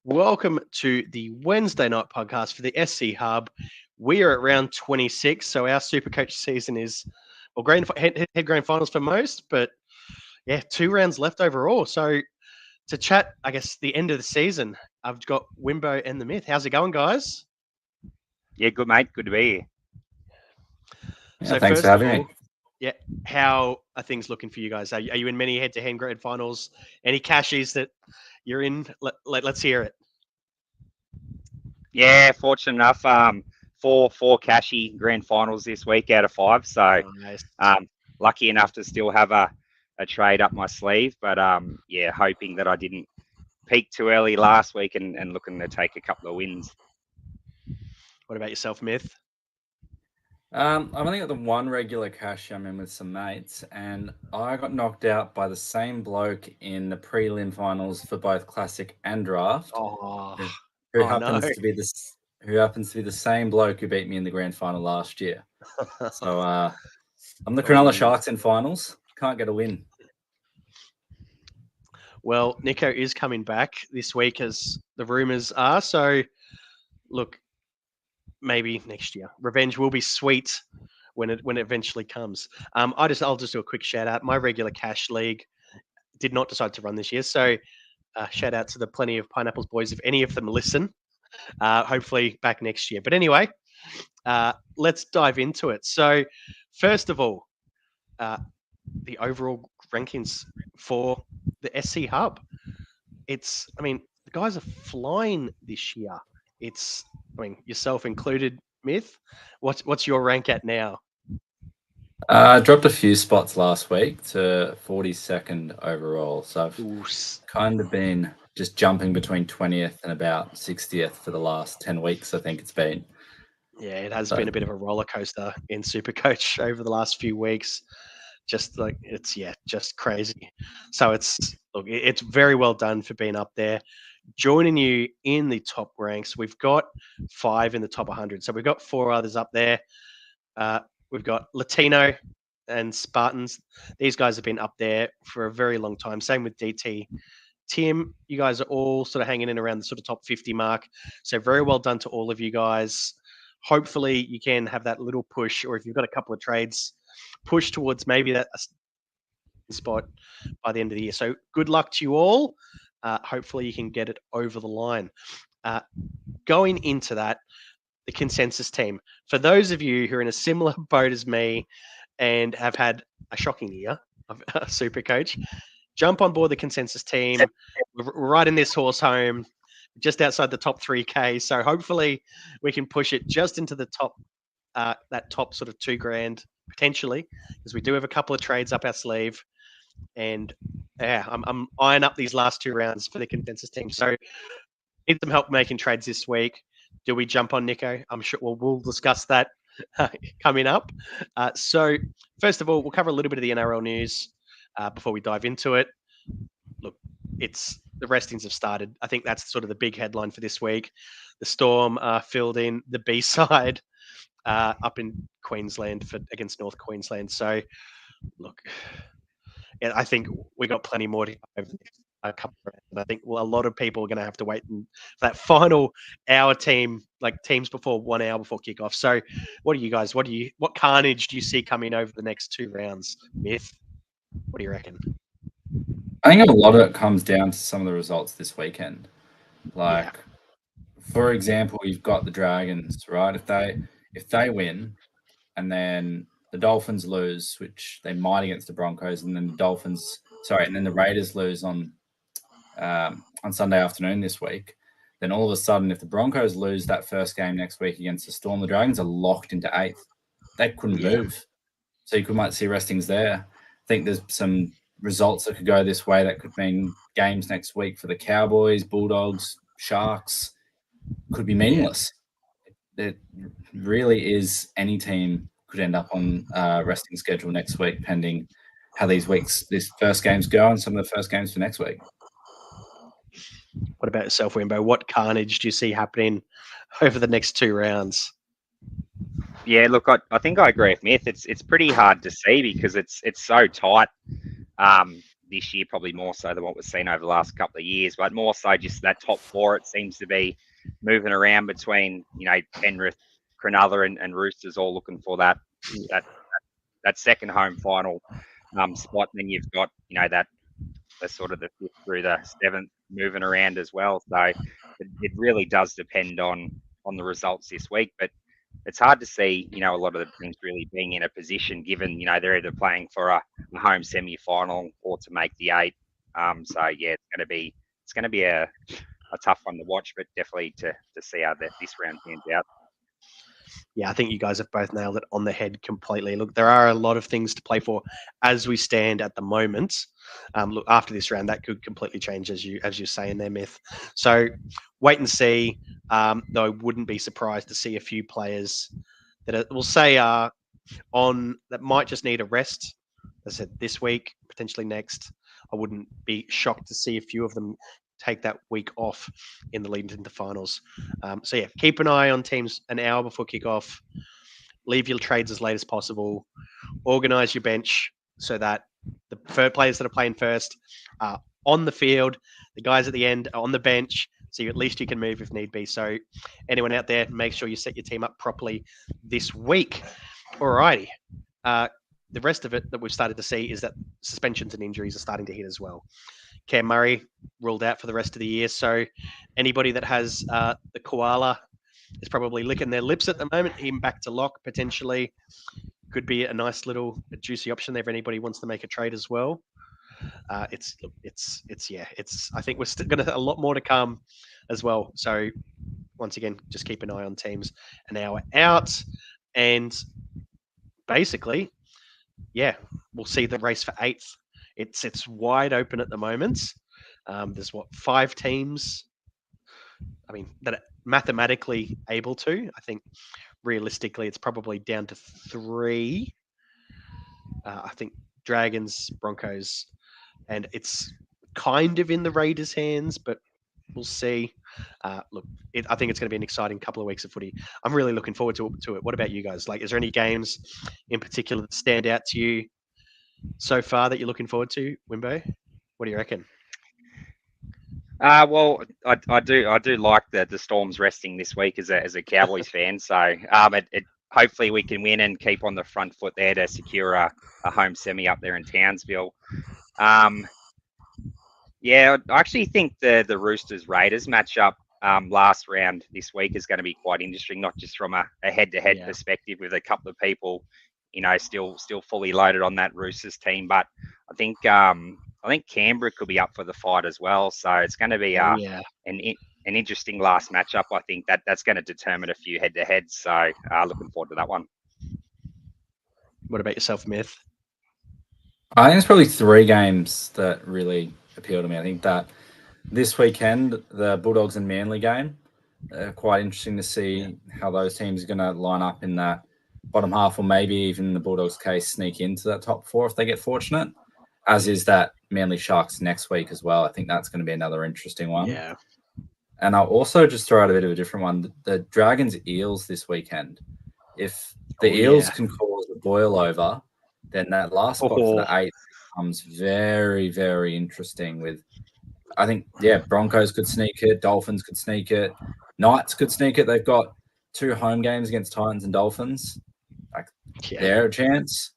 Welcome to the Wednesday night podcast for the SC Hub. We are at round 26, so our Supercoach season is, well, head grand finals for most, but yeah, 2 rounds left overall. So to chat, I guess, the end of the season, I've got Wimbo and the Myth. How's it going, guys? Yeah, good mate. Good to be here. Yeah, So thanks for first of having all, me. yeah, how are things looking for you guys? Are you in many head-to-head grand finals? Any cashies that you're in? Let's hear it. Yeah, fortunate enough. Four cashy grand finals this week out of 5. So, Nice. lucky enough to still have a trade up my sleeve. But yeah, hoping that I didn't peak too early last week and looking to take a couple of wins. What about yourself, Myth? I've only got the one regular cash I'm in with some mates, and I got knocked out by the same bloke in the prelim finals for both classic and draft. Oh, who oh happens no. to be this? Who happens to be the same bloke who beat me in the grand final last year. So I'm the Cronulla Sharks in finals. Can't get a win. Well, Nico is coming back this week, as the rumours are. So, look, maybe next year, revenge will be sweet when it eventually comes. I'll just do a quick shout out. My regular cash league did not decide to run this year, so shout out to the plenty of Pineapples boys if any of them listen. Hopefully back next year. But anyway, let's dive into it. So, first of all, the overall rankings for the SC Hub. The guys are flying this year. Yourself included, Myth. What's your rank at now? I dropped a few spots last week to 42nd overall. So I've kind of been just jumping between 20th and about 60th for the last 10 weeks, I think it's been. Yeah, it has been a bit of a roller coaster in Supercoach over the last few weeks. Just crazy. So it's very well done for being up there. Joining you in the top ranks, we've got 5 in the top 100. So we've got 4 others up there. We've got Latino and Spartans. These guys have been up there for a very long time. Same with DT. Tim, you guys are all sort of hanging in around the sort of top 50 mark. So very well done to all of you guys. Hopefully you can have that little push, or if you've got a couple of trades, push towards maybe that spot by the end of the year. So good luck to you all. Hopefully you can get it over the line. Going into that, the consensus team. For those of you who are in a similar boat as me and have had a shocking year of Supercoach, jump on board the consensus team. We're riding this horse home just outside the top 3K. So hopefully we can push it just into the top, that top sort of $2,000 potentially, because we do have a couple of trades up our sleeve. And yeah, I'm eyeing up these last 2 rounds for the consensus team. So need some help making trades this week. Do we jump on Nico? I'm sure we'll discuss that coming up. So first of all, we'll cover a little bit of the NRL news before we dive into it. Look, the restings have started. I think that's sort of the big headline for this week. The Storm filled in the B side up in Queensland against North Queensland. So look, yeah, I think we got plenty more to over a couple of rounds. I think a lot of people are going to have to wait for that final hour teams before 1 hour before kickoff. So, what carnage do you see coming over the next 2 rounds? Myth, what do you reckon? I think a lot of it comes down to some of the results this weekend. For example, you've got the Dragons, right? If they win, and then the Dolphins lose, which they might against the Broncos, and then the Raiders lose on Sunday afternoon this week, then all of a sudden, if the Broncos lose that first game next week against the Storm, the Dragons are locked into 8th. They couldn't move. So you might see restings there. I think there's some results that could go this way that could mean games next week for the Cowboys, Bulldogs, Sharks. Could be meaningless. It really is any team could end up on resting schedule next week, pending how these first games go and some of the first games for next week. What about yourself, Wimbo? What carnage do you see happening over the next 2 rounds? Yeah, look, I think I agree with Myth. It's pretty hard to see because it's so tight. this year, probably more so than what we've seen over the last couple of years, but more so just that top four. It seems to be moving around between, Penrith, Cronulla, and Roosters, all looking for that second home final spot. And then you've got, that the sort of the fifth through the seventh moving around as well. So it really does depend on the results this week. But it's hard to see, a lot of the teams really being in a position, given, they're either playing for a home semi-final or to make the 8. So yeah, it's going to be a tough one to watch, but definitely to see how this round pans out. Yeah, I think you guys have both nailed it on the head completely. Look, there are a lot of things to play for as we stand at the moment. Look, after this round, that could completely change, as you say in their Myth. So wait and see. Though I wouldn't be surprised to see a few players that we'll say are on that might just need a rest. As I said, this week, potentially next. I wouldn't be shocked to see a few of them take that week off in the lead into finals. So yeah, keep an eye on teams an hour before kickoff. Leave your trades as late as possible. Organize your bench so that the players that are playing first are on the field. The guys at the end are on the bench, so at least you can move if need be. So anyone out there, make sure you set your team up properly this week. Alrighty. The rest of it that we've started to see is that suspensions and injuries are starting to hit as well. Cam Murray ruled out for the rest of the year. So anybody that has the koala is probably licking their lips at the moment. Him back to lock potentially could be a nice little juicy option there if anybody wants to make a trade as well. I think we're still going to a lot more to come as well. So once again, just keep an eye on teams an hour out, and basically, yeah, we'll see the race for 8th. It's wide open at the moment. There's 5 teams. I mean, that are mathematically able to. I think realistically, it's probably down to 3. I think Dragons, Broncos, and it's kind of in the Raiders' hands, but we'll see. I think it's going to be an exciting couple of weeks of footy. I'm really looking forward to it. What about you guys? Like, is there any games in particular that stand out to you so far that you're looking forward to, Wimbo? What do you reckon? Well, I do like the Storms resting this week as a Cowboys fan. So hopefully we can win and keep on the front foot there to secure a home semi up there in Townsville. Yeah, I actually think the Roosters Raiders matchup last round this week is going to be quite interesting, not just from a head-to-head perspective with a couple of people, still fully loaded on that Roosters team, but I think Canberra could be up for the fight as well. So it's going to be an interesting last matchup. I think that's going to determine a few head-to-heads. So looking forward to that one. What about yourself, Myth? I think there's probably 3 games that really appeal to me. I think that this weekend, the Bulldogs and Manly game, quite interesting to see how those teams are going to line up in that bottom half, or maybe even in the Bulldogs' case, sneak into that top 4 if they get fortunate, as is that Manly Sharks next week as well. I think that's going to be another interesting one. Yeah. And I'll also just throw out a bit of a different one. The Dragons Eels this weekend. If the Eels can cause a boil over, then that last spot for the 8th becomes very, very interesting. With, I think, Broncos could sneak it, Dolphins could sneak it, Knights could sneak it. They've got 2 home games against Titans and Dolphins. They're a chance.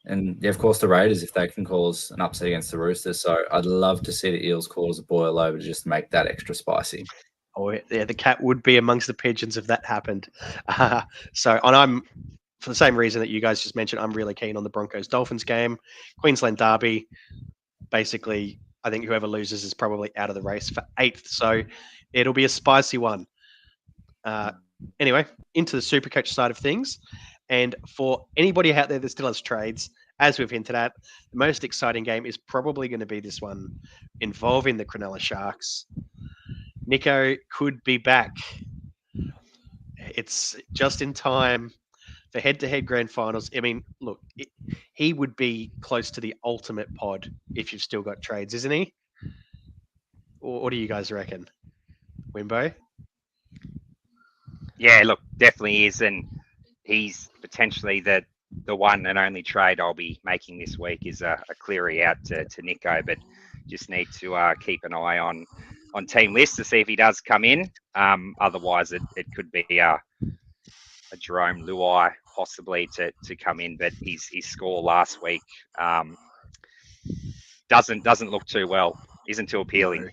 And of course, the Raiders, if they can cause an upset against the Roosters. So I'd love to see the Eels cause a boil over to just make that extra spicy. Oh yeah, the cat would be amongst the pigeons if that happened. And I'm, for the same reason that you guys just mentioned, I'm really keen on the Broncos-Dolphins game. Queensland Derby, basically, I think whoever loses is probably out of the race for 8th. So it'll be a spicy one. Anyway, into the Supercoach side of things. And for anybody out there that still has trades, as we've hinted at, the most exciting game is probably going to be this one involving the Cronulla Sharks. Nico could be back. It's just in time for head-to-head grand finals. I mean, look, he would be close to the ultimate pod if you've still got trades, isn't he? Or what do you guys reckon? Wimbo? Yeah, look, definitely is. And he's potentially the the one and only trade I'll be making this week is a Cleary out to Nico, but just need to keep an eye on team list to see if he does come in. Otherwise, it could be a Jerome Luai possibly to come in, but his score last week doesn't look too well. Isn't too appealing. No.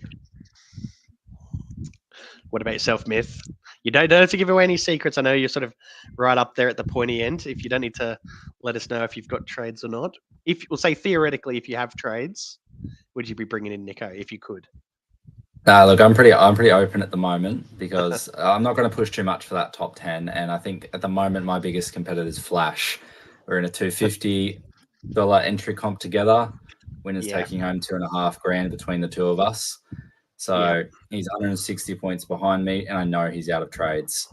What about yourself, Myth? You don't have to give away any secrets. I know you're sort of right up there at the pointy end. If you don't need to let us know if you've got trades or not. If we'll say theoretically, if you have trades, would you be bringing in Nico if you could? Look, I'm pretty open at the moment because I'm not going to push too much for that top 10. And I think at the moment my biggest competitor is Flash. We're in a $250 entry comp together. Winners taking home $2,500 between the two of us. So he's 160 points behind me, and I know he's out of trades.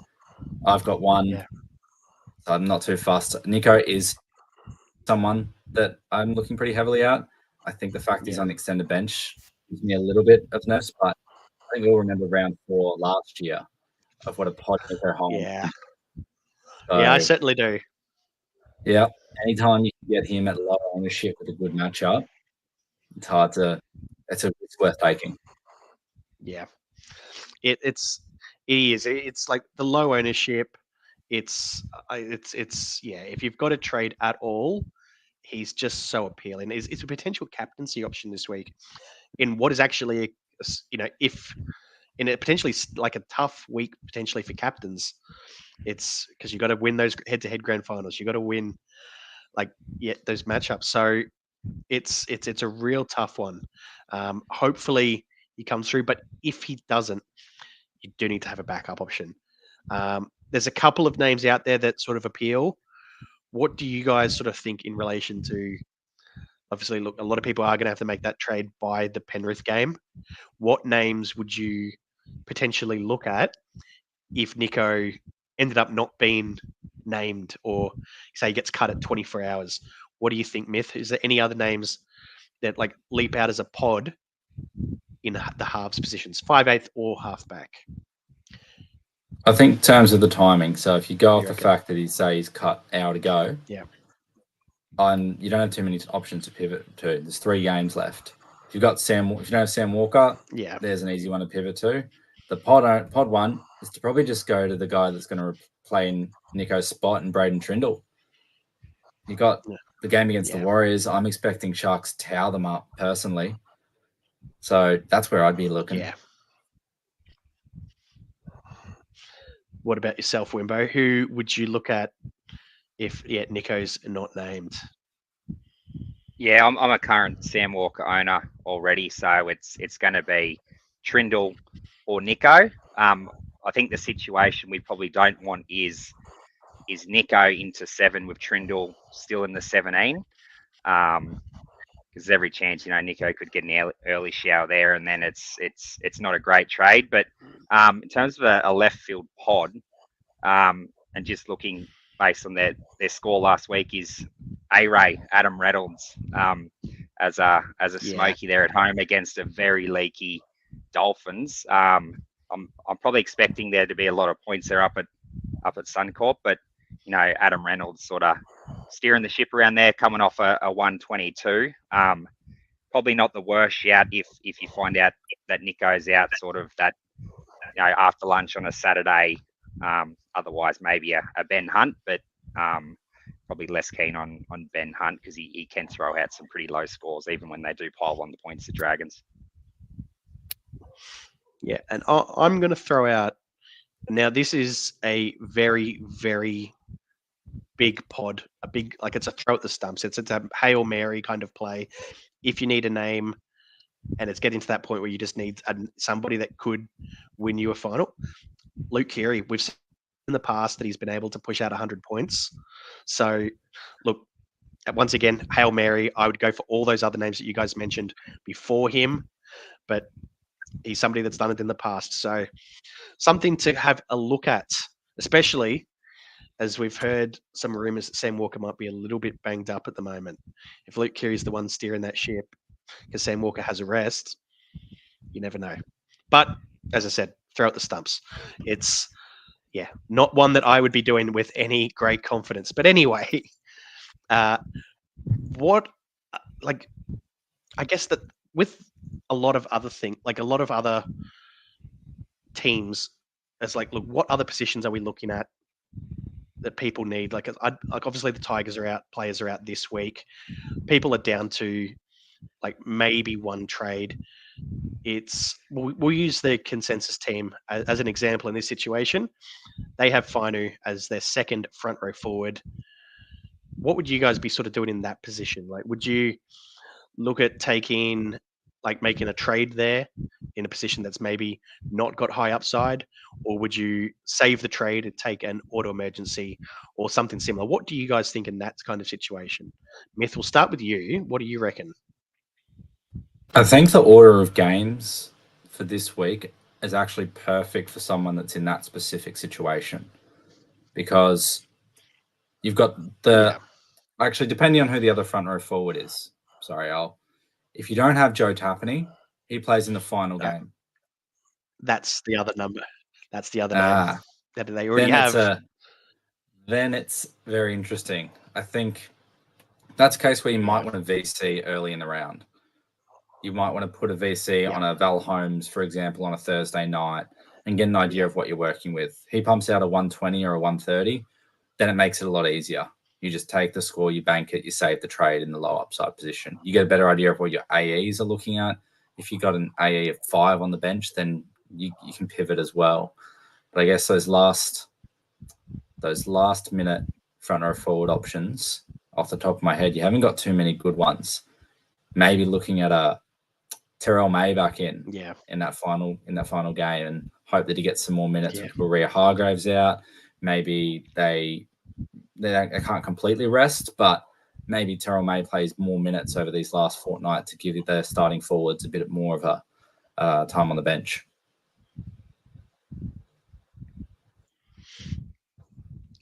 I've got one, so I'm not too fussed. Nico is someone that I'm looking pretty heavily at. I think the fact he's on the extended bench gives me a little bit of nerves, but I think we'll remember round 4 last year of what a pod Nico Holmes. Yeah. So, I certainly do. Yeah. Anytime you can get him at low ownership with a good matchup, it's worth taking. Yeah, it is. It's like the low ownership. It's if you've got a trade at all, he's just so appealing. It's a potential captaincy option this week in what is actually if in a potentially like a tough week potentially for captains. It's because you got to win those head-to-head grand finals. You got to win those matchups. So it's a real tough one. Hopefully he comes through, but if he doesn't, you do need to have a backup option. There's a couple of names out there that sort of appeal. What do you guys sort of think in relation to? Obviously, look, a lot of people are going to have to make that trade by the Penrith game. What names would you potentially look at if Nico ended up not being named, or say he gets cut at 24 hours? What do you think, Myth? Is there any other names that leap out as a pod in the halves positions, 5/8 or halfback? I think in terms of the timing. So if you go off the fact that he's cut hour to go, you don't have too many options to pivot to. There's 3 games left. If you don't have Sam Walker, there's an easy one to pivot to. The pod one is to probably just go to the guy that's going to play in Nico's spot and Braden Trindle. You got the game against the Warriors. I'm expecting Sharks towel them up personally. So that's where I'd be looking. Yeah. What about yourself, Wimbo? Who would you look at if Nico's not named? Yeah, I'm a current Sam Walker owner already, so it's going to be Trindle or Nico. I think the situation we probably don't want is Nico into 7 with Trindle still in the 17. Because there's every chance, Nico could get an early shower there, and then it's not a great trade. But in terms of a left field pod, and just looking based on their score last week, is A-Ray, Adam Reynolds, as a smoky there at home against a very leaky Dolphins. I'm probably expecting there to be a lot of points there up at Suncorp, but Adam Reynolds sort of steering the ship around there, coming off a 122. Probably not the worst shout if you find out that Nico's out sort of that after lunch on a Saturday. Otherwise, maybe a Ben Hunt, but probably less keen on Ben Hunt because he can throw out some pretty low scores even when they do pile on the points to Dragons. Yeah, and I'm going to throw out now. This is a very, very big pod, it's a throw at the stumps. It's a Hail Mary kind of play. If you need a name, and it's getting to that point where you just need somebody that could win you a final. Luke Keary, we've seen in the past that he's been able to push out 100 points. So, look, once again, Hail Mary, I would go for all those other names that you guys mentioned before him, but he's somebody that's done it in the past. So, something to have a look at, especially as we've heard some rumors that Sam Walker might be a little bit banged up at the moment. If Luke Keary's the one steering that ship because Sam Walker has a rest, you never know. But as I said, throw out the stumps. It's not one that I would be doing with any great confidence. But anyway, What, like, I guess that with a lot of other things, like a lot of other teams, it's like, look, what other positions are we looking at that people need? Like obviously the Tigers are out, players are out this week. People are down to like maybe one trade. We'll use the consensus team as an example in this situation. They have Fainu as their second front row forward. What would you guys be sort of doing in that position? Like, would you look at making a trade there in a position that's maybe not got high upside, or would you save the trade and take an auto emergency or something similar? What do you guys think in that kind of situation? Myth, we'll start with you. What do you reckon? I think the order of games for this week is actually perfect for someone that's in that specific situation, because you've got actually, depending on who the other front row forward is. Sorry, if you don't have Joe Tapani, he plays in the final game. That's the other number. That's the other name that they already then have. Then it's very interesting. I think that's a case where you might want a VC early in the round. You might want to put a VC on a Val Holmes, for example, on a Thursday night and get an idea of what you're working with. He pumps out a 120 or a 130, then it makes it a lot easier. You just take the score, you bank it, you save the trade in the low upside position. You get a better idea of what your AEs are looking at. If you got an AE of 5 on the bench, then you can pivot as well. But I guess those last minute front row forward options, off the top of my head, you haven't got too many good ones. Maybe looking at a Terrell May back in that final game and hope that he gets some more minutes with Maria Hargraves out. Maybe they can't completely rest, but maybe Terrell May plays more minutes over these last fortnight to give their starting forwards a bit more of a time on the bench.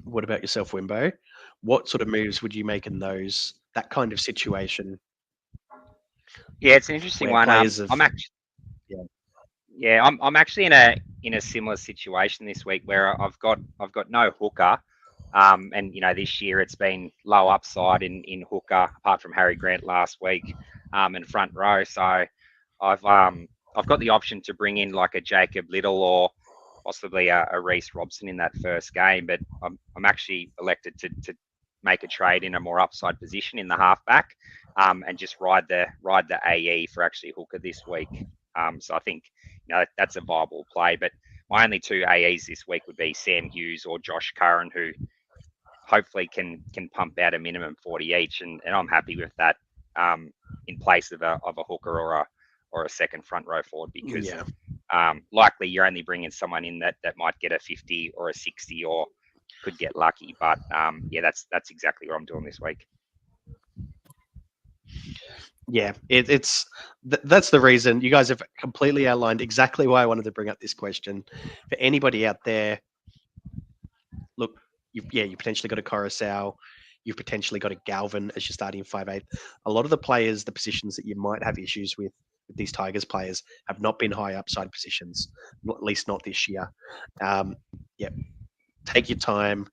What about yourself, Wimbo? What sort of moves would you make in that kind of situation? Yeah, it's an interesting one. I'm actually in a similar situation this week where I've got no hooker, and this year it's been low upside in hooker apart from Harry Grant last week, and front row. So I've got the option to bring in like a Jacob Little or possibly a Reece Robson in that first game, but I'm actually elected to make a trade in a more upside position in the halfback, and just ride the AE for actually hooker this week. So I think that's a viable play. But my only 2 AEs this week would be Sam Hughes or Josh Curran, who hopefully can pump out a minimum 40 each, and I'm happy with that in place of a hooker or a second front row forward, because likely you're only bringing someone in that might get a 50 or a 60 or could get lucky. But that's exactly what I'm doing this week. Yeah, that's the reason. You guys have completely outlined exactly why I wanted to bring up this question. For anybody out there, look, you potentially got a Coruscant, you've potentially got a Galvin as your starting 5'8". A lot of the players, the positions that you might have issues with these Tigers players, have not been high upside positions, at least not this year. Take your time,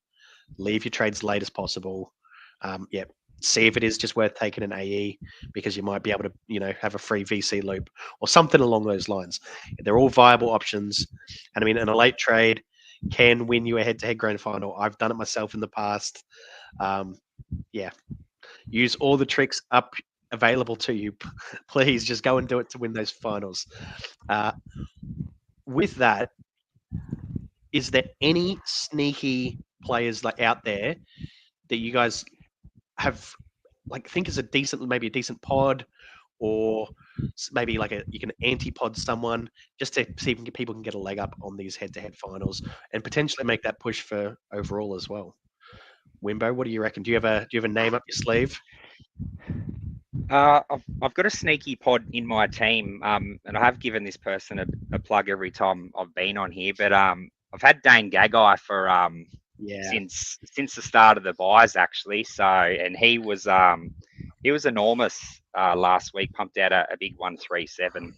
leave your trades late as possible. See if it is just worth taking an AE, because you might be able to, have a free VC loop or something along those lines. They're all viable options. And I mean, in a late trade can win you a head-to-head grand final. I've done it myself in the past. Use all the tricks available to you. Please just go and do it to win those finals. With that, is there any sneaky players out there that you guys have think is maybe a decent pod, or maybe you can anti-pod someone just to see if people can get a leg up on these head-to-head finals and potentially make that push for overall as well? Wimbo, what do you reckon? Do you have a name up your sleeve? I've got a sneaky pod in my team, and I have given this person a plug every time I've been on here, but I've had Dane Gagai for since the start of the buys actually. So, and he was enormous last week, pumped out a big 137.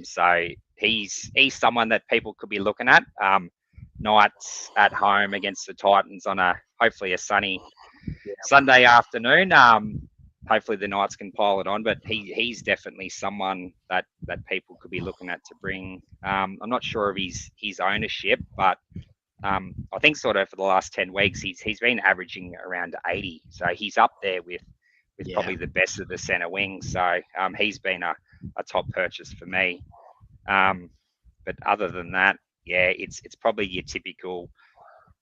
So he's someone that people could be looking at. Knights at home against the Titans on hopefully a sunny Sunday afternoon. Hopefully the Knights can pile it on, but he's definitely someone that people could be looking at to bring. I'm not sure of his ownership, but I think sort of for the last 10 weeks he's been averaging around 80, so he's up there with probably the best of the centre wings. So he's been a top purchase for me. But other than that, it's probably your typical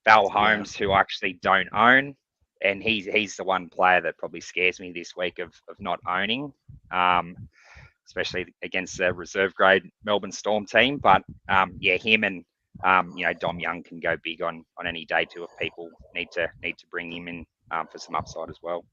Val Holmes who I actually don't own. And he's the one player that probably scares me this week of not owning, especially against the reserve grade Melbourne Storm team. But him and Dom Young can go big on any day too if people need to bring him in for some upside as well.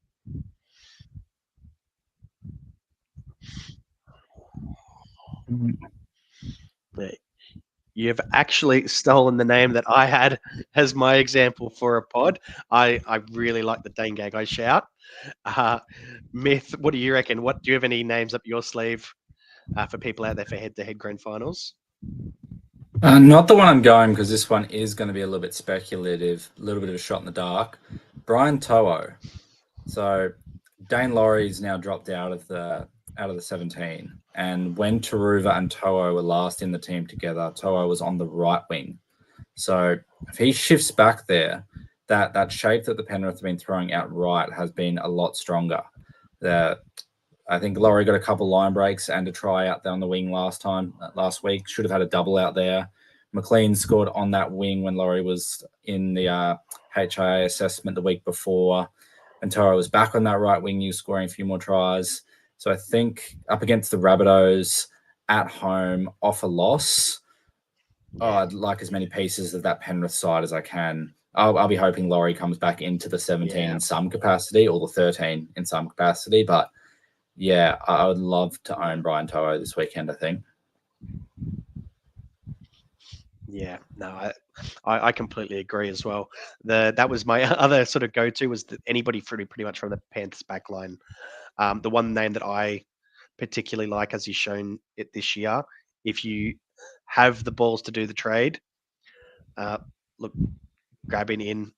You've actually stolen the name that I had as my example for a pod. I really like the Dane Gagai shout. Myth, what do you reckon? Do you have any names up your sleeve for people out there for head-to-head grand finals? Not the one I'm going, because this one is going to be a little bit speculative, a little bit of a shot in the dark. Brian To'o. So Dane Laurie's now dropped out of the 17, and when Taruva and To'o were last in the team together, To'o was on the right wing. So if he shifts back there, that shape that the Penrith have been throwing out right has been a lot stronger. I think Laurie got a couple line breaks and a try out there on the wing last week. Should have had a double out there. McLean scored on that wing when Laurie was in the HIA assessment the week before. And To'o was back on that right wing. He was scoring a few more tries. So I think up against the Rabbitohs at home off a loss, I'd like as many pieces of that Penrith side as I can. I'll be hoping Laurie comes back into the 17 in some capacity, or the 13 in some capacity. But I would love to own Brian To'o this weekend, I think. Yeah, no, I completely agree as well. That was my other sort of go-to, was that anybody pretty much from the Panthers backline. The one name that I particularly like, as he's shown it this year, if you have the balls to do the trade, grabbing in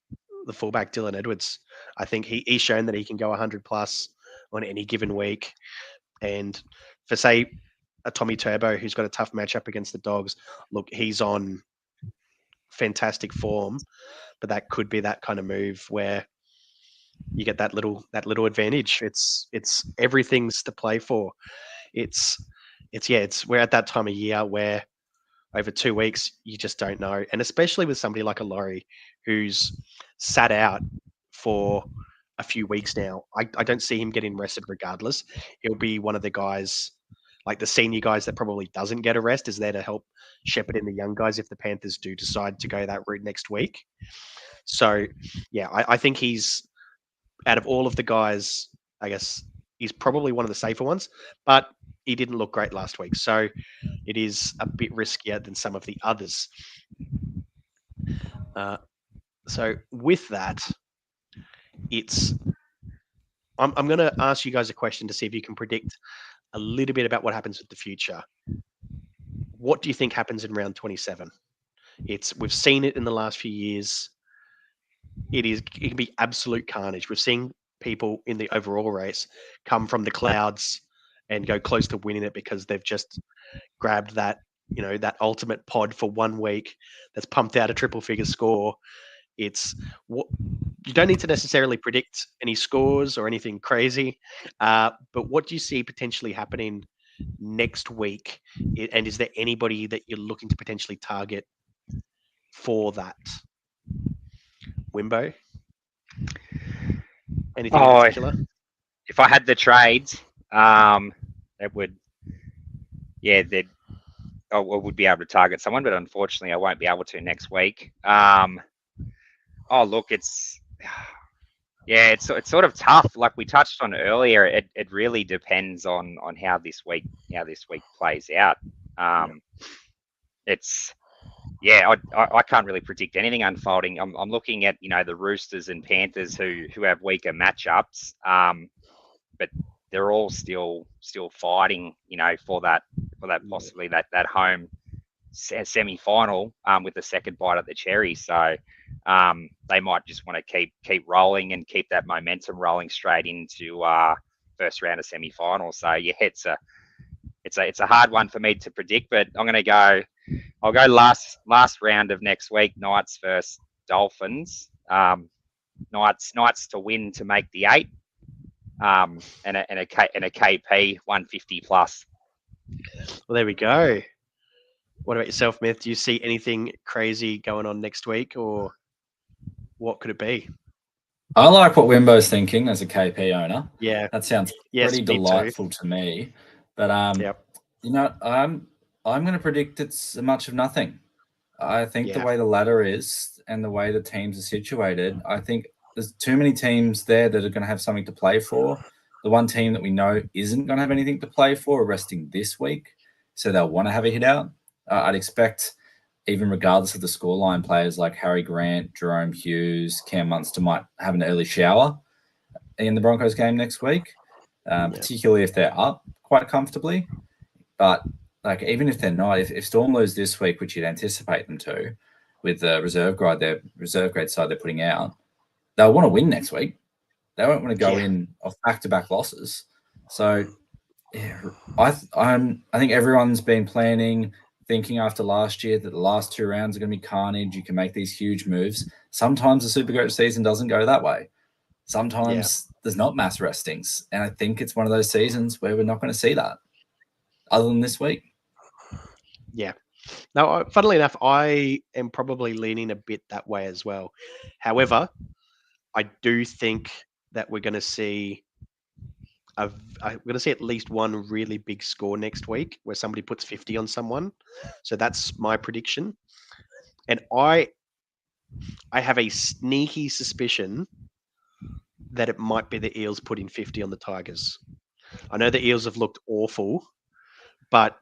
the fullback Dylan Edwards. I think he's shown that he can go 100 plus on any given week. And for, say, a Tommy Turbo who's got a tough matchup against the Dogs, he's on fantastic form, but that could be that kind of move where you get that little advantage. It's everything's to play for. We're at that time of year where over 2 weeks you just don't know, and especially with somebody like a Laurie who's sat out for a few weeks now, I don't see him getting rested regardless. He'll be one of the guys, like the senior guys, that probably doesn't get a rest, is there to help shepherd in the young guys if the Panthers do decide to go that route next week. So I think he's, out of all of the guys, I guess he's probably one of the safer ones, but he didn't look great last week. So it is a bit riskier than some of the others. So with that, I'm going to ask you guys a question to see if you can predict a little bit about what happens with the future. What do you think happens in round 27? We've seen it in the last few years. It can be absolute carnage. We've seen people in the overall race come from the clouds and go close to winning it because they've just grabbed that ultimate pod for 1 week that's pumped out a triple figure score. You don't need to necessarily predict any scores or anything crazy, but what do you see potentially happening next week? And is there anybody that you're looking to potentially target for that? Wimbo? Anything in particular? If I had the trades, it would, I would be able to target someone, but unfortunately I won't be able to next week. It's sort of tough. Like we touched on earlier, it really depends on how this week plays out. I can't really predict anything unfolding. I'm looking at the Roosters and Panthers who have weaker matchups, but they're all still fighting, for that possibly that home semi-final with the second bite at the cherry. So they might just want to keep rolling and keep that momentum rolling straight into first round of semi-final. So yeah, it's a hard one for me to predict, but I'll go last round of next week, Knights versus Dolphins. Knights to win to make the 8, and a KP 150 plus. Well, there we go. What about yourself, Myth? Do you see anything crazy going on next week, or what could it be? I like what Wimbo's thinking as a KP owner. Yeah, that sounds pretty delightful to me. But yep. you know, I'm going to predict it's much of nothing. I think the way the ladder is and the way the teams are situated, I think there's too many teams there that are going to have something to play for. The one team that we know isn't going to have anything to play for are resting this week, so they'll want to have a hit out. I'd expect, even regardless of the scoreline, players like Harry Grant, Jerome Hughes, Cam Munster might have an early shower in the Broncos game next week, particularly if they're up quite comfortably. But like, even if they're not, if Storm lose this week, which you'd anticipate them to, with the reserve grade side they're putting out, they'll want to win next week. They won't want to go in off back-to-back losses. So yeah, I think everyone's been planning, thinking after last year that the last 2 rounds are going to be carnage. You can make these huge moves. Sometimes the Supercoach season doesn't go that way. Sometimes there's not mass restings. And I think it's one of those seasons where we're not going to see that other than this week. Yeah. Now, funnily enough, I am probably leaning a bit that way as well. However, I do think that we're going to see at least one really big score next week where somebody puts 50 on someone. So that's my prediction. And I have a sneaky suspicion that it might be the Eels putting 50 on the Tigers. I know the Eels have looked awful, but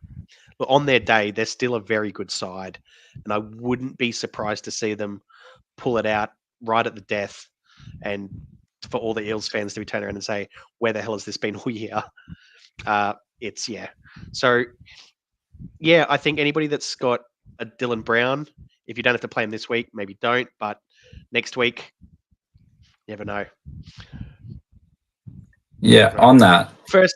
on their day, they're still a very good side. And I wouldn't be surprised to see them pull it out right at the death, and for all the Eels fans to be turning around and say, where the hell has this been all year? So, yeah, I think anybody that's got a Dylan Brown, if you don't have to play him this week, maybe don't. But next week, you never know. Yeah, right. On that. First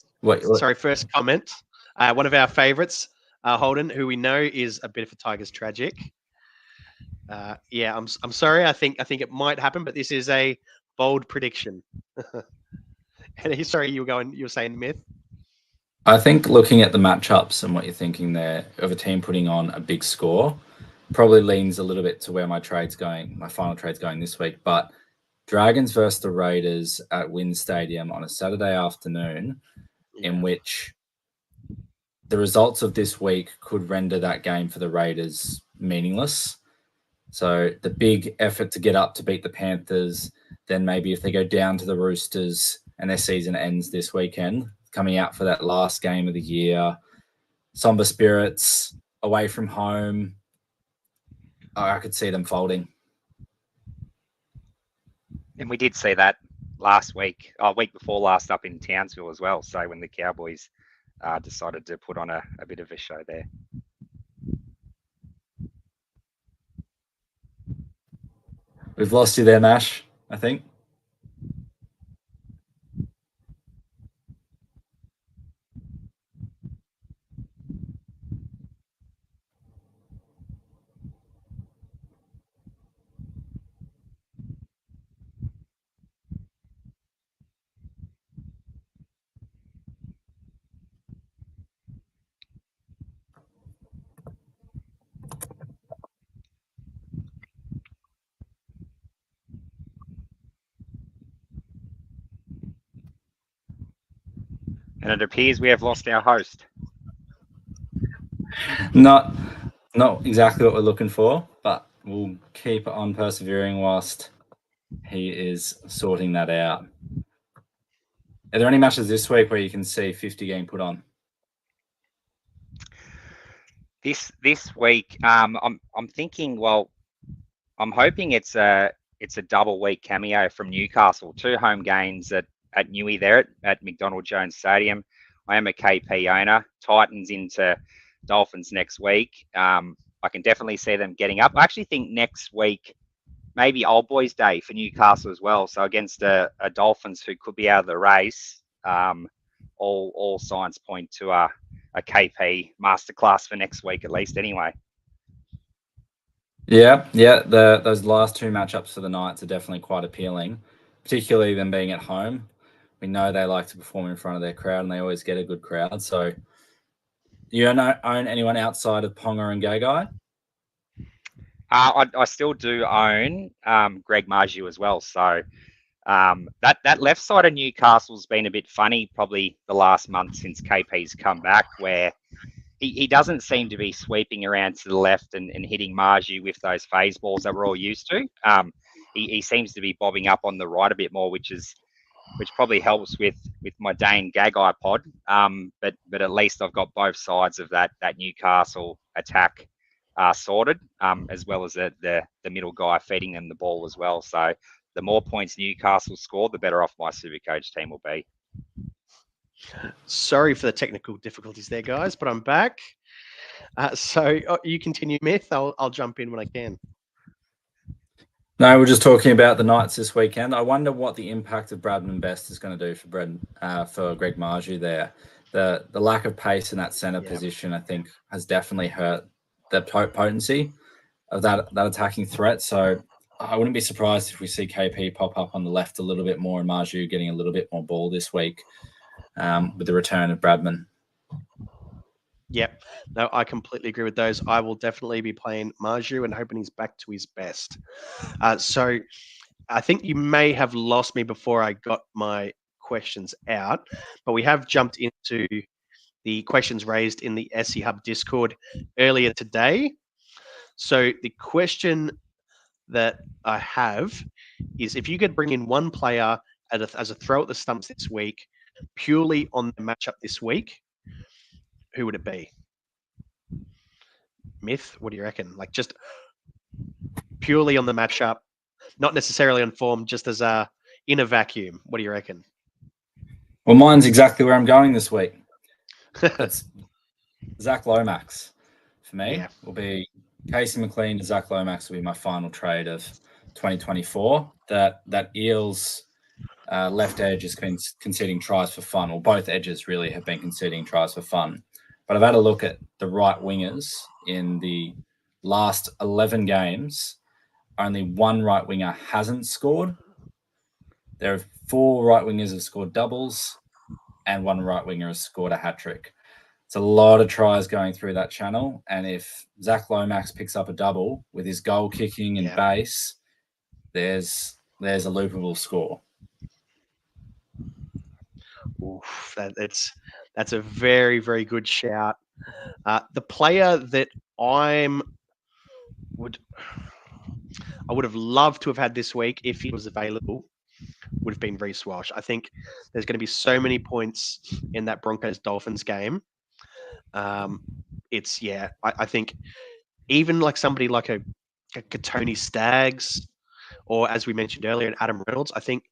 comment. One of our favourites, Holden, who we know is a bit of a Tigers tragic. I'm sorry. I think it might happen, but this is a bold prediction. And sorry, you were saying Myth. I think looking at the matchups and what you're thinking there of a team putting on a big score probably leans a little bit to where my final trade's going this week. But Dragons versus the Raiders at Wynn Stadium on a Saturday afternoon, in which the results of this week could render that game for the Raiders meaningless. So the big effort to get up to beat the Panthers, then maybe if they go down to the Roosters and their season ends this weekend, coming out for that last game of the year, somber spirits, away from home, I could see them folding. And we did see that last week, week before last, up in Townsville as well. So when the Cowboys decided to put on a bit of a show there. We've lost you there, Mash, I think. And it appears we have lost our host. Not exactly what we're looking for, but we'll keep on persevering whilst he is sorting that out. Are there any matches this week where you can see 50 game put on? This week, I'm thinking. Well, I'm hoping it's a double week cameo from Newcastle. 2 home games at Newey there at McDonald Jones Stadium. I am a KP owner. Titans into Dolphins next week. I can definitely see them getting up. I actually think next week, maybe Old Boys Day for Newcastle as well. So against a Dolphins who could be out of the race, all signs point to a KP masterclass for next week at least anyway. Yeah. Those last two matchups for the Knights are definitely quite appealing, particularly them being at home. We know they like to perform in front of their crowd, and they always get a good crowd. So, you don't own anyone outside of Ponga and Gagai? I still do own Greg Marju as well. So that left side of Newcastle's been a bit funny probably the last month since KP's come back, where he doesn't seem to be sweeping around to the left and hitting Marju with those phase balls that we're all used to. He seems to be bobbing up on the right a bit more, which probably helps with my Dane Gagai pod. But at least I've got both sides of that Newcastle attack sorted, as well as the middle guy feeding them the ball as well. So the more points Newcastle score, the better off my Supercoach team will be. Sorry for the technical difficulties there, guys, but I'm back. So you continue, Myth. I'll jump in when I can. No, we're just talking about the Knights this weekend. I wonder what the impact of Bradman Best is going to do for Greg Marju there. The lack of pace in that centre position, I think, has definitely hurt the potency of that attacking threat. So I wouldn't be surprised if we see KP pop up on the left a little bit more and Marju getting a little bit more ball this week with the return of Bradman. Yep. No, I completely agree with those. I will definitely be playing Marju and hoping he's back to his best. So I think you may have lost me before I got my questions out, but we have jumped into the questions raised in the SE Hub Discord earlier today. So the question that I have is, if you could bring in one player as a throw at the stumps this week, purely on the matchup this week, who would it be? Myth, what do you reckon? Like, just purely on the matchup, not necessarily on form, just as in a vacuum. What do you reckon? Well, mine's exactly where I'm going this week. It's Zach Lomax for me. Yeah. Will be Casey McLean to Zach Lomax will be my final trade of 2024. That Eels left edge has been conceding tries for fun, or both edges really have been conceding tries for fun. But I've had a look at the right wingers in the last 11 games. Only one right winger hasn't scored. There are 4 right wingers have scored doubles, and 1 right winger has scored a hat trick. It's a lot of tries going through that channel. And if Zach Lomax picks up a double with his goal kicking and base, there's a loopable score. Oof, that's a very, very good shout. The player that I would have loved to have had this week if he was available would have been Reece Walsh. I think there's going to be so many points in that Broncos-Dolphins game. I think even like somebody like a Tony Staggs, or as we mentioned earlier, an Adam Reynolds, I think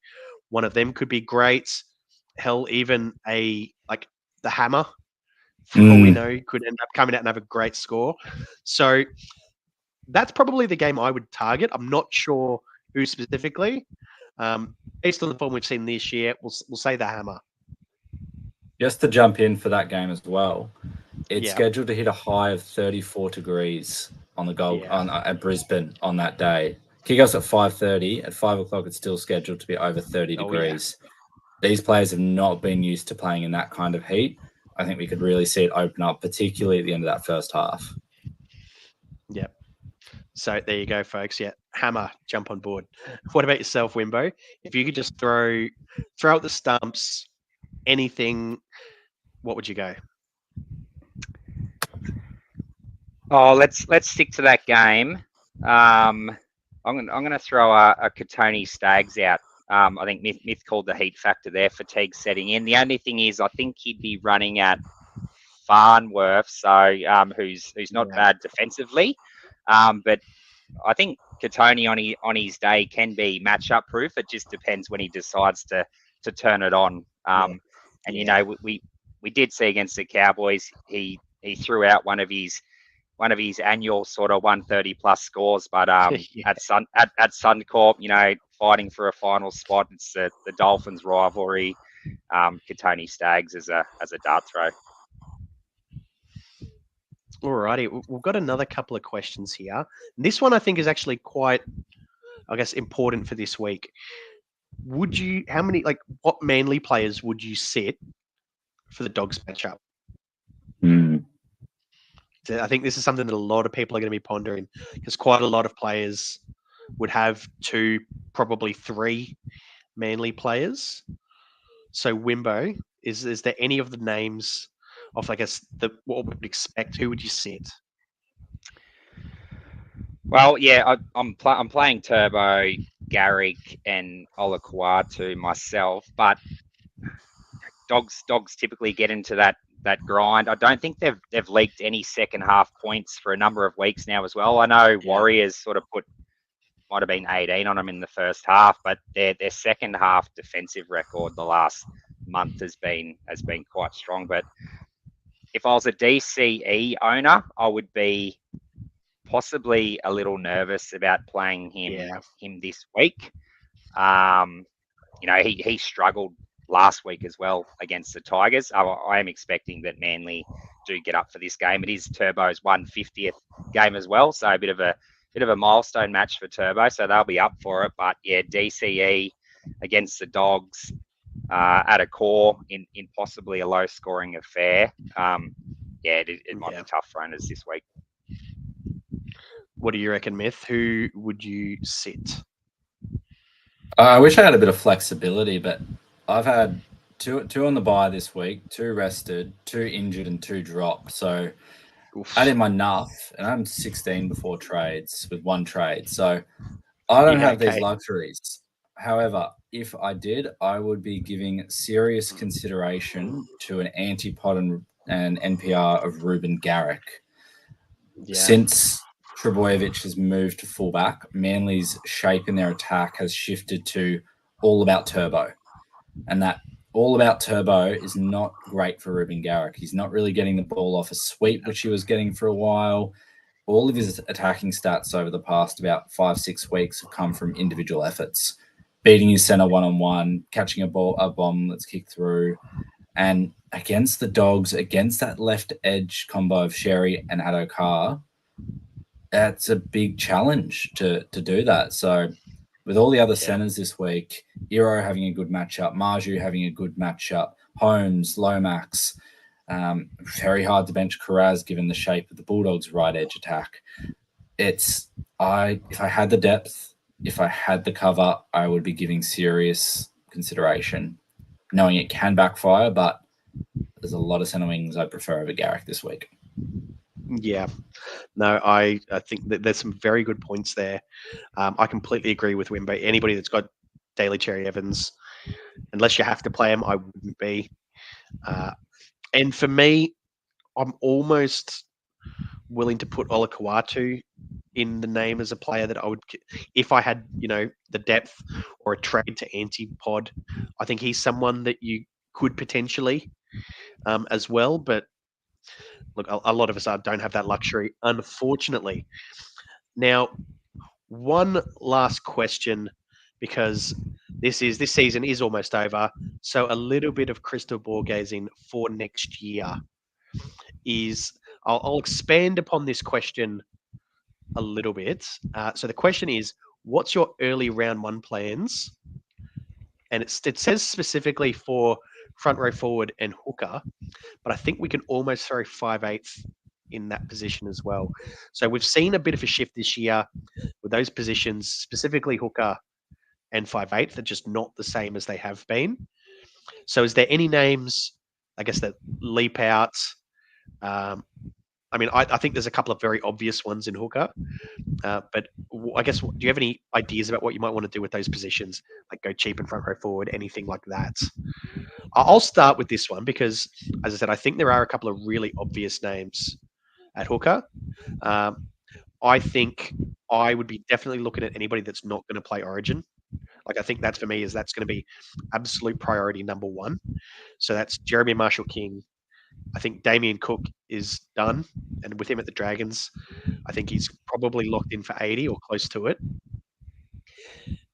one of them could be great. Hell, even the Hammer, for all we know, could end up coming out and have a great score. So that's probably the game I would target. I'm not sure who specifically. Based on the form we've seen this year, we'll say the Hammer. Just to jump in for that game as well, it's scheduled to hit a high of 34 degrees on the Gold at Brisbane on that day. Kick-off's at 5:30. At 5 o'clock, it's still scheduled to be over 30 degrees. These players have not been used to playing in that kind of heat. I think we could really see it open up, particularly at the end of that first half. Yep. So there you go, folks. Yeah, Hammer, jump on board. What about yourself, Wimbo? If you could just throw at the stumps, anything, what would you go? Oh, let's stick to that game. I'm going to throw a Katoni Staggs out. I think Myth called the heat factor there, fatigue setting in. The only thing is, I think he'd be running at Farnworth, so who's not bad defensively, but I think Katoni on his day can be matchup proof. It just depends when he decides to turn it on. And you know, we did see against the Cowboys, he he threw out one of his annual sort of 130 plus scores. But Yeah. at Suncorp, fighting for a final spot, it's the Dolphins rivalry. Katoni Staggs as a dart throw. Alrighty, we've got another couple of questions here. This one I think is actually quite, I guess, important for this week. What Manly players would you sit for the Dogs matchup? I think this is something that a lot of people are going to be pondering, because quite a lot of players would have 2, probably 3 Manly players. So Wimbo, is there any of the names of, I guess, what we would expect? Who would you sit? Well, yeah, I'm playing Turbo, Garrick, and Olakuatu myself, but dogs typically get into that grind. I don't think they've leaked any second half points for a number of weeks now as well. I know Warriors sort of might have been 18 on them in the first half, but their second half defensive record the last month has been quite strong. But if I was a DCE owner, I would be possibly a little nervous about playing him this week. He struggled last week as well against the Tigers. I am expecting that Manly do get up for this game. It is Turbo's 150th game as well, so a bit of a milestone match for Turbo. So they'll be up for it. But yeah, DCE against the Dogs at a core in possibly a low scoring affair. It might be tough for owners this week. What do you reckon, Myth? Who would you sit? I wish I had a bit of flexibility, but I've had two on the bye this week, 2 rested, 2 injured, and 2 dropped. So add in my nuff, and I'm 16 before trades with 1 trade. So I don't have these luxuries. However, if I did, I would be giving serious consideration to an antipod and NPR of Ruben Garrick. Yeah. Since Trebojevic has moved to fullback, Manly's shape in their attack has shifted to all about Turbo. And that all about Turbo is not great for Ruben Garrick. He's not really getting the ball off a sweep, which he was getting for a while. All of his attacking stats over the past about 5-6 weeks have come from individual efforts, beating his center one-on-one, catching a bomb that's kicked through. And against the Dogs, against that left edge combo of Sherry and Addo-Carr, that's a big challenge to do that. So with all the other centers this week, Iro having a good matchup, Marju having a good matchup, Holmes, Lomax, very hard to bench Karaz given the shape of the Bulldogs' right edge attack. If I had the depth, if I had the cover, I would be giving serious consideration, knowing it can backfire, but there's a lot of center wings I prefer over Garrick this week. Yeah, no, I think that there's some very good points there. I completely agree with Wimbo. Anybody that's got Daly Cherry Evans, unless you have to play him, I wouldn't be. And for me, I'm almost willing to put Olakuatu in the name as a player that I would, if I had, the depth or a trade to Antipod. I think he's someone that you could potentially as well, but look, a lot of us don't have that luxury, unfortunately. Now, one last question, because this season is almost over, so a little bit of crystal ball gazing for next year is I'll expand upon this question a little bit. So the question is, what's your early round 1 plans? And it says specifically for front row forward and hooker, but I think we can almost throw 5/8 in that position as well. So we've seen a bit of a shift this year with those positions, specifically hooker and 5/8, they're just not the same as they have been. So is there any names, I guess, that leap out? I think there's a couple of very obvious ones in hooker, but I guess, do you have any ideas about what you might want to do with those positions, like go cheap and front row forward, anything like that? I'll start with this one because, as I said, I think there are a couple of really obvious names at hooker. I think I would be definitely looking at anybody that's not going to play Origin. Like, I think that's for me, that's going to be absolute priority number 1. So that's Jeremy Marshall-King I think Damien Cook is done, and with him at the Dragons, I think he's probably locked in for 80 or close to it.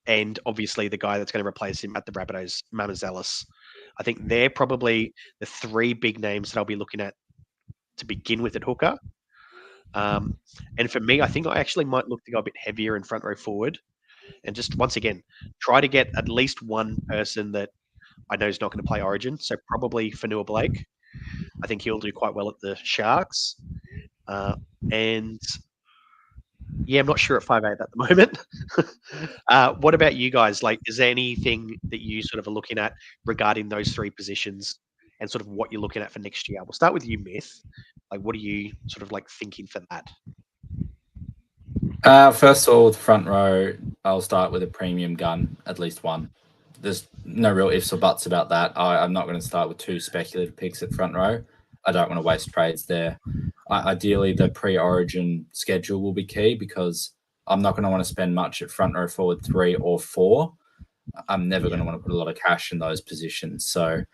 And obviously, the guy that's going to replace him at the Rabbitohs, Mamazelis. I think they're probably the three big names that I'll be looking at to begin with at hooker. And for me, I think I actually might look to go a bit heavier in front row forward, and just once again try to get at least one person that I know is not going to play Origin. So probably Fanua Blake. I think he'll do quite well at the Sharks. And yeah, I'm not sure at 5'8" at the moment. What about you guys? Like, is there anything that you sort of are looking at regarding those three positions and sort of what you're looking at for next year? We'll start with you, Myth. Like, what are you sort of like thinking for that? First of all, with front row, I'll start with a premium gun, at least one. There's no real ifs or buts about that. I'm not going to start with two speculative picks at front row. I don't want to waste trades there. Ideally, the pre-origin schedule will be key because I'm not going to want to spend much at front row forward 3 or 4. I'm never going to want to put a lot of cash in those positions. So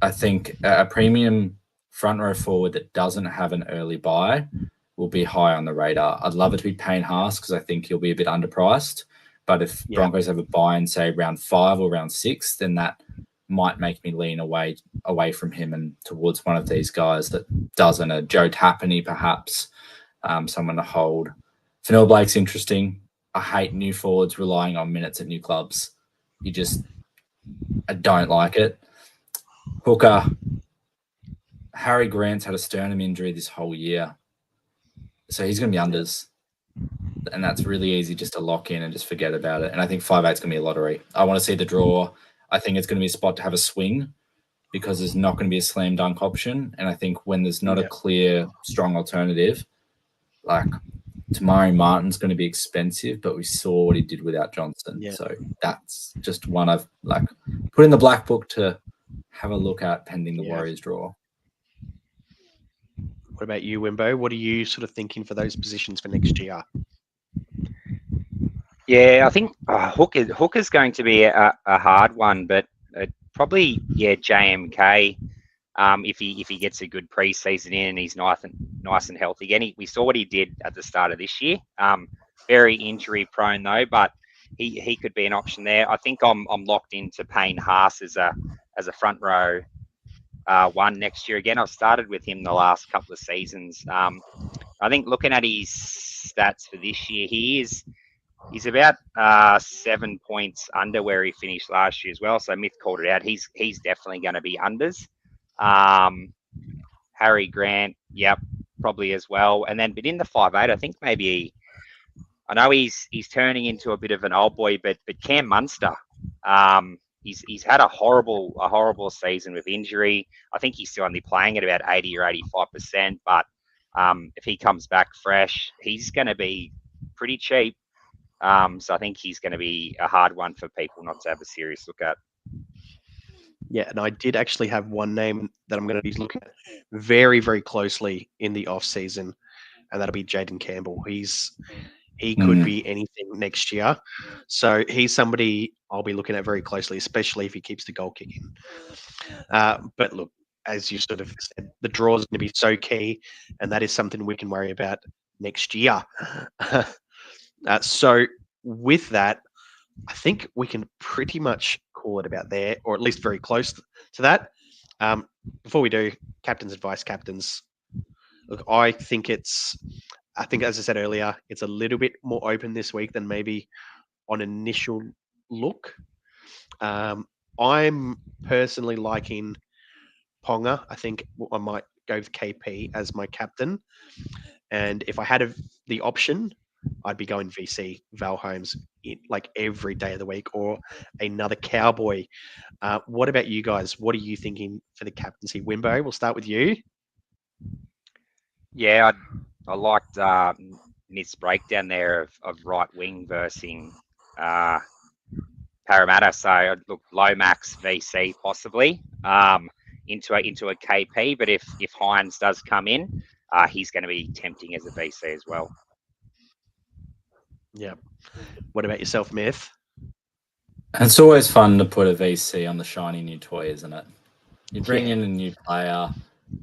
I think a premium front row forward that doesn't have an early buy will be high on the radar. I'd love it to be Payne Haas because I think he'll be a bit underpriced. But if Broncos have a buy in, say, round 5 or round 6, then that might make me lean away from him and towards one of these guys that doesn't. A Joe Tapani, perhaps, someone to hold. Fanua Blake's interesting. I hate new forwards relying on minutes at new clubs. I don't like it. Hooker, Harry Grant's had a sternum injury this whole year. So he's going to be unders. And that's really easy just to lock in and just forget about it. And I think 5'8" is going to be a lottery. I want to see the draw. I think it's going to be a spot to have a swing because there's not going to be a slam dunk option. And I think when there's not a clear, strong alternative, like Tamari Martin's going to be expensive, but we saw what he did without Johnson. Yeah. So that's just one I've like put in the black book to have a look at pending the Warriors draw. What about you, Wimbo? What are you sort of thinking for those positions for next year? Yeah, I think Hooker's going to be a hard one, but probably JMK. If he gets a good preseason in and he's nice and healthy again. We saw what he did at the start of this year. Very injury prone though, but he could be an option there. I think I'm locked into Payne Haas as a front row one next year again. I've started with him the last couple of seasons. I think looking at his stats for this year, he's about 7 points under where he finished last year as well. So Myth called it out. He's definitely going to be unders. Harry Grant, probably as well. And then, but in the 5'8", I think maybe I know he's turning into a bit of an old boy, but Cam Munster, he's had a horrible season with injury. I think he's still only playing at about 80 or 85%. But if he comes back fresh, he's going to be pretty cheap. So I think he's going to be a hard one for people not to have a serious look at. Yeah, and I did actually have one name that I'm going to be looking at very, very closely in the off season, and that'll be Jaden Campbell. He could be anything next year, so he's somebody I'll be looking at very closely, especially if he keeps the goal kicking. But look, as you sort of said, the draw is going to be so key, and that is something we can worry about next year. So with that, I think we can pretty much call it about there, or at least very close to that. Before we do, captain's advice, captains. Look, I think, as I said earlier, it's a little bit more open this week than maybe on initial look. I'm personally liking Ponga. I think I might go with KP as my captain. And if I had the option, I'd be going VC, Val Holmes, like every day of the week, or another Cowboy. What about you guys? What are you thinking for the captaincy? Wimbo, we'll start with you. Yeah, I liked Myth's breakdown there of right wing versus Parramatta. So look, Lomax VC possibly into a KP, but if Hines does come in, he's going to be tempting as a VC as well. Yeah. What about yourself, Myth? It's always fun to put a VC on the shiny new toy, isn't it? You bring in a new player,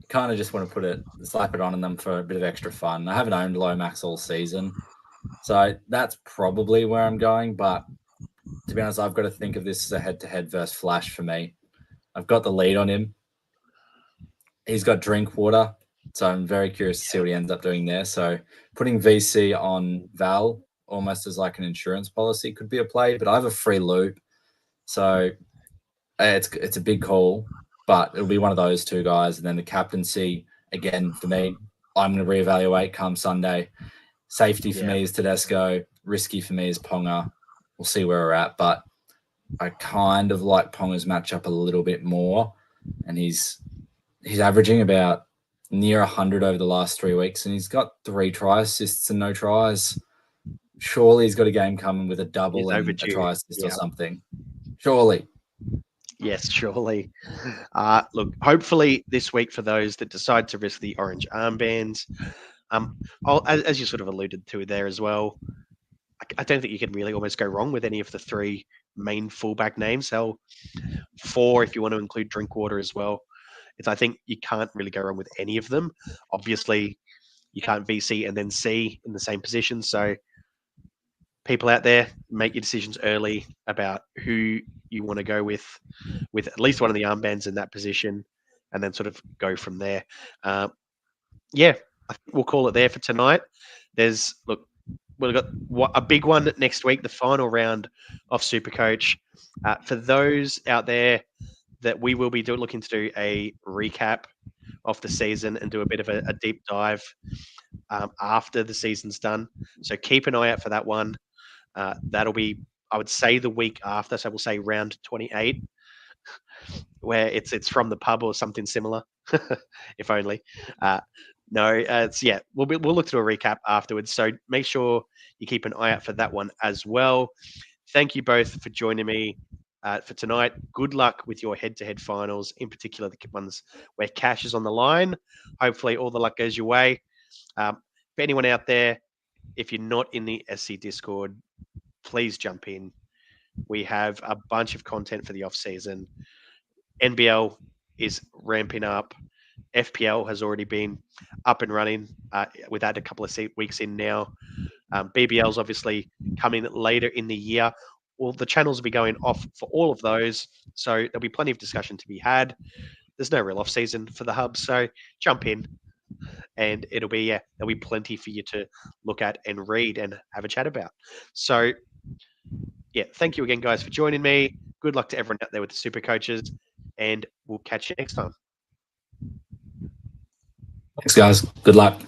kind of just want to slap it on them for a bit of extra fun. I haven't owned Lomax all season, so that's probably where I'm going. But to be honest, I've got to think of this as a head-to-head versus Flash for me. I've got the lead on him. He's got Drinkwater, so I'm very curious to see what he ends up doing there. So putting VC on Val almost as like an insurance policy could be a play, but I have a free loop, so it's a big call. But it'll be one of those two guys, and then the captaincy again for me. I'm going to reevaluate come Sunday. Safety for me is Tedesco. Risky for me is Ponga. We'll see where we're at, but I kind of like Ponga's matchup a little bit more, and he's averaging about near 100 over the last 3 weeks, and he's got 3 try assists and no tries. Surely he's got a game coming with a double and a try assist or something. Surely. Yes, surely. Look, hopefully this week for those that decide to risk the orange armbands, as you sort of alluded to there as well, I don't think you can really almost go wrong with any of the 3 main fullback names. Hell, 4 if you want to include Drinkwater as well. I think you can't really go wrong with any of them. Obviously, you can't VC and then C in the same position. So people out there, make your decisions early about who you want to go with at least one of the armbands in that position, and then sort of go from there. I think we'll call it there for tonight. We've got a big one next week, the final round of Supercoach. For those out there that we will be looking to do a recap of the season and do a bit of a deep dive after the season's done. So keep an eye out for that one. That'll be, I would say, the week after. So we'll say round 28, where it's from the pub or something similar, if only. We'll look to do a recap afterwards. So make sure you keep an eye out for that one as well. Thank you both for joining me for tonight. Good luck with your head-to-head finals, in particular the ones where cash is on the line. Hopefully all the luck goes your way. For anyone out there, if you're not in the SC Discord, please jump in. We have a bunch of content for the off-season. NBL is ramping up. FPL has already been up and running. We've had a couple of weeks in now. BBL's obviously coming later in the year. Well, the channels will be going off for all of those, so there'll be plenty of discussion to be had. There's no real off-season for the hub, so jump in, and there'll be plenty for you to look at and read and have a chat about. So, thank you again, guys, for joining me. Good luck to everyone out there with the super coaches, and we'll catch you next time. Thanks, guys. Good luck.